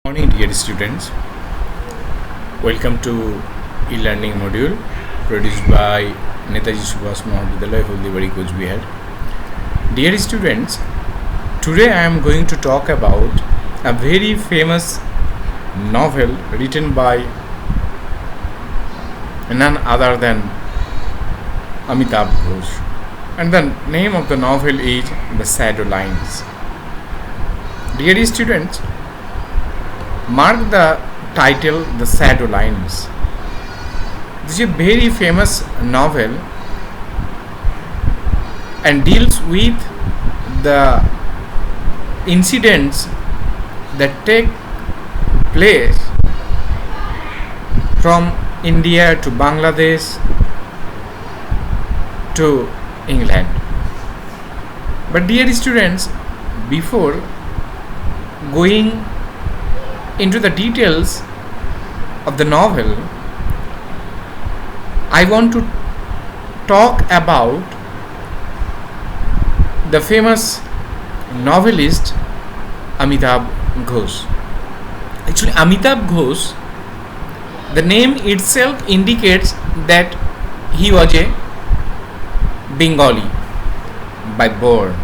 Morning, dear students. Welcome to e-learning module produced by Netaji Subhas Mahavidyalaya, Haldibarri, Coach Bihar. Dear students, today I am going to talk about a very famous novel written by none other than Amitabh Ghosh, and the name of the novel is The Shadow Lines. Dear students, mark the title The Shadow Lines. This is a very famous novel and deals with the incidents that take place from India to Bangladesh to England. But dear students, before going into the details of the novel, I want to talk about the famous novelist Amitabh Ghosh. Actually, Amitabh Ghosh, the name itself indicates that he was a Bengali by birth,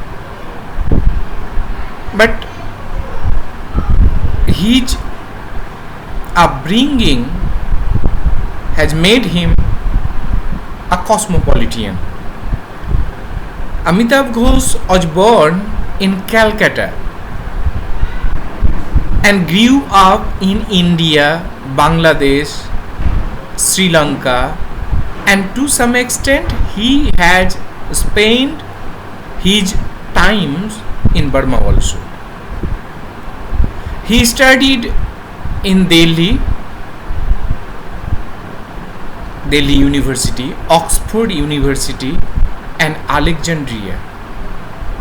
but his upbringing has made him a cosmopolitan. Amitabh Ghosh was born in Calcutta and grew up in India, Bangladesh, Sri Lanka, and to some extent he has spent his times in Burma also. He studied in Delhi University, Oxford University, and Alexandria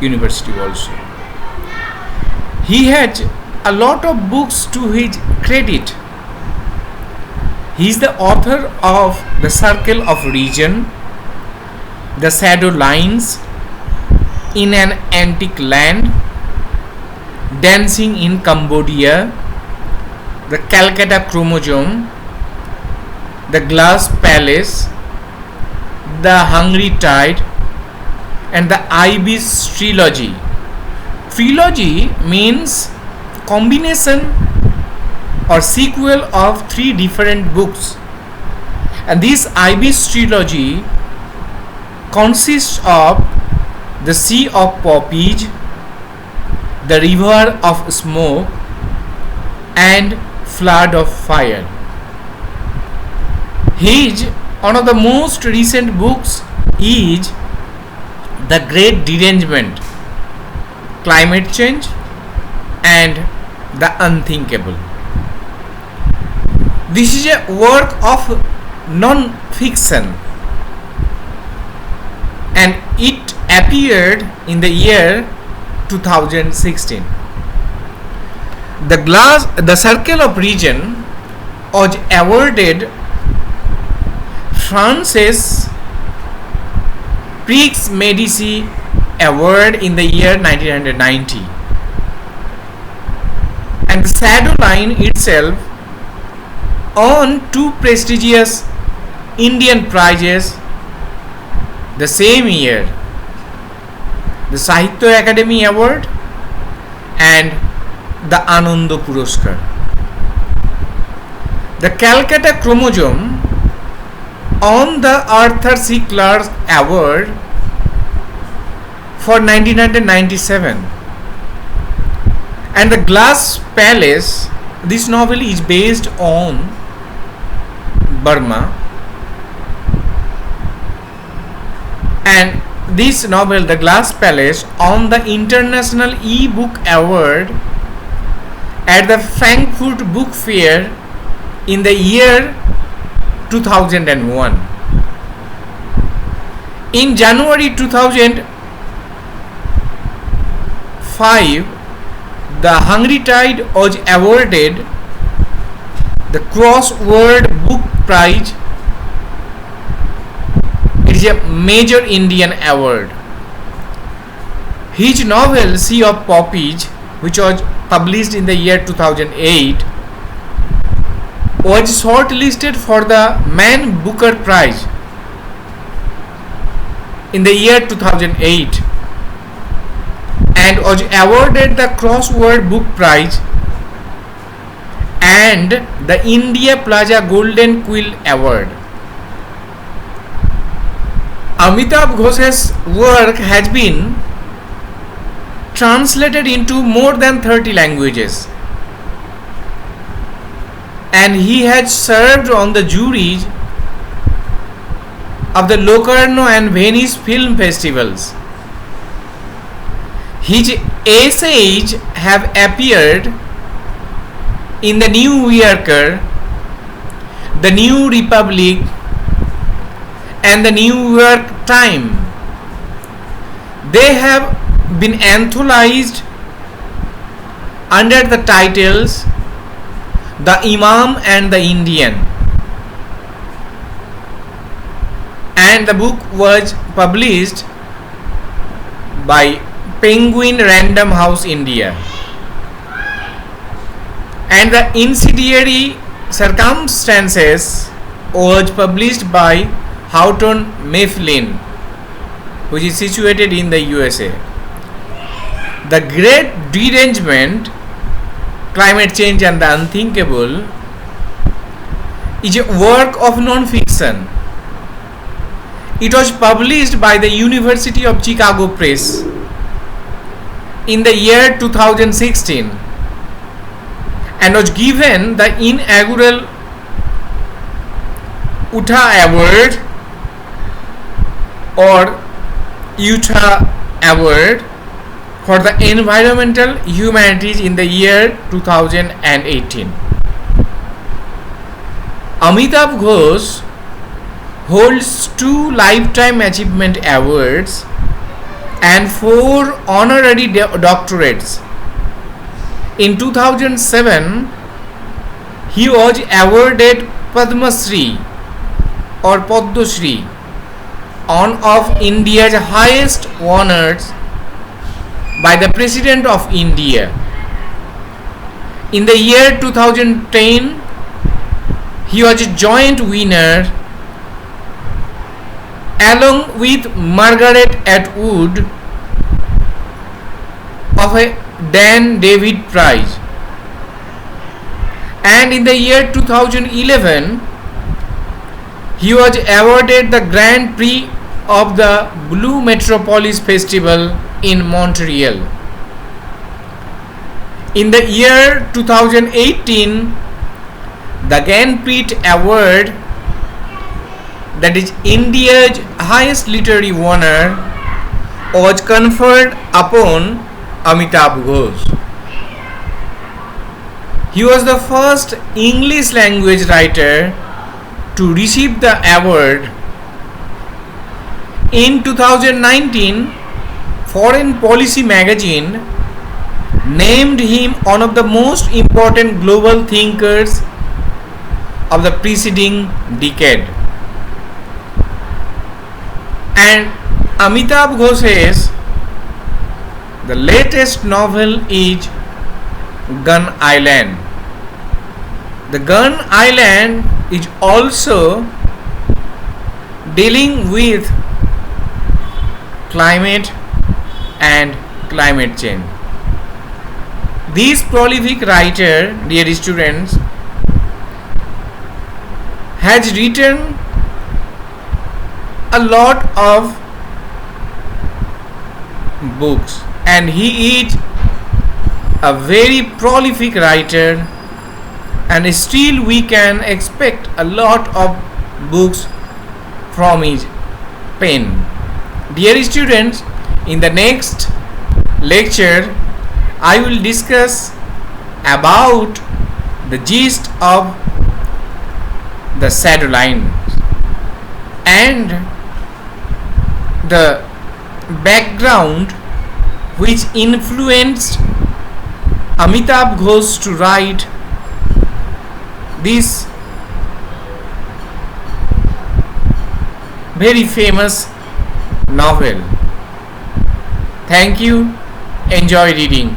University also. He had a lot of books to his credit. He is the author of The Circle of Region, The Shadow Lines, In an Antique Land, Dancing in Cambodia, The Calcutta Chromosome, The Glass Palace, The Hungry Tide, and the Ibis Trilogy. Trilogy means combination or sequel of three different books, and this Ibis Trilogy consists of The Sea of Poppies, The River of Smoke, and Flood of Fire. His one of the most recent books is The Great Derangement, Climate Change, and The Unthinkable. This is a work of non-fiction and it appeared in the year 2016. The Circle of Region was awarded France's Prix Medici Award in the year 1990, and the Shadow Line itself won two prestigious Indian prizes the same year, the Sahitya Academy Award and the Ananda Puraskar. The Calcutta Chromosome won the Arthur C. Clarke Award for 1997, and The Glass Palace, this novel is based on Burma, and this novel, The Glass Palace, won the International E-Book Award at the Frankfurt Book Fair in the year 2001. In January 2005, The Hungry Tide was awarded the Crossword Book Prize. It is a major Indian award. His novel Sea of Poppies, which was published in the year 2008, was shortlisted for the Man Booker Prize in the year 2008 and was awarded the Crossword Book Prize and the India Plaza Golden Quill Award. Amitabh Ghosh's work has been translated into more than 30 languages, and he has served on the juries of the Locarno and Venice film festivals. His essays have appeared in the New Yorker, the New Republic, and the New York Times. They have been anthologized under the titles The Imam and the Indian, and the book was published by Penguin Random House India, and the Incendiary Circumstances was published by Houghton Mifflin, which is situated in the USA. The Great Derangement, Climate Change and the Unthinkable is a work of non-fiction. It was published by the University of Chicago Press in the year 2016 and was given the inaugural Utah Award or Utah Award for the Environmental Humanities in the year 2018. Amitabh Ghosh holds 2 Lifetime Achievement Awards and 4 honorary doctorates. In 2007, he was awarded Padma Shri or Padma Shri, one of India's highest honors, by the President of India. In the year 2010, he was a joint winner along with Margaret Atwood of a Dan David Prize. And in the year 2011, he was awarded the Grand Prix of the Blue Metropolis Festival in Montreal. In the year 2018, the Gyanpith Award, that is India's highest literary honor, was conferred upon Amitabh Ghosh. He was the first English language writer to receive the award. In 2019, Foreign Policy magazine named him one of the most important global thinkers of the preceding decade. And Amitabh Ghosh's the latest novel is Gun Island. The Gun Island is also dealing with climate and climate change. This prolific writer, dear students, has written a lot of books, and he is a very prolific writer, and still we can expect a lot of books from his pen. Dear students, in the next lecture I will discuss about the gist of the shadow line and the background which influenced Amitabh Ghosh to write this very famous novel. Thank you. Enjoy reading.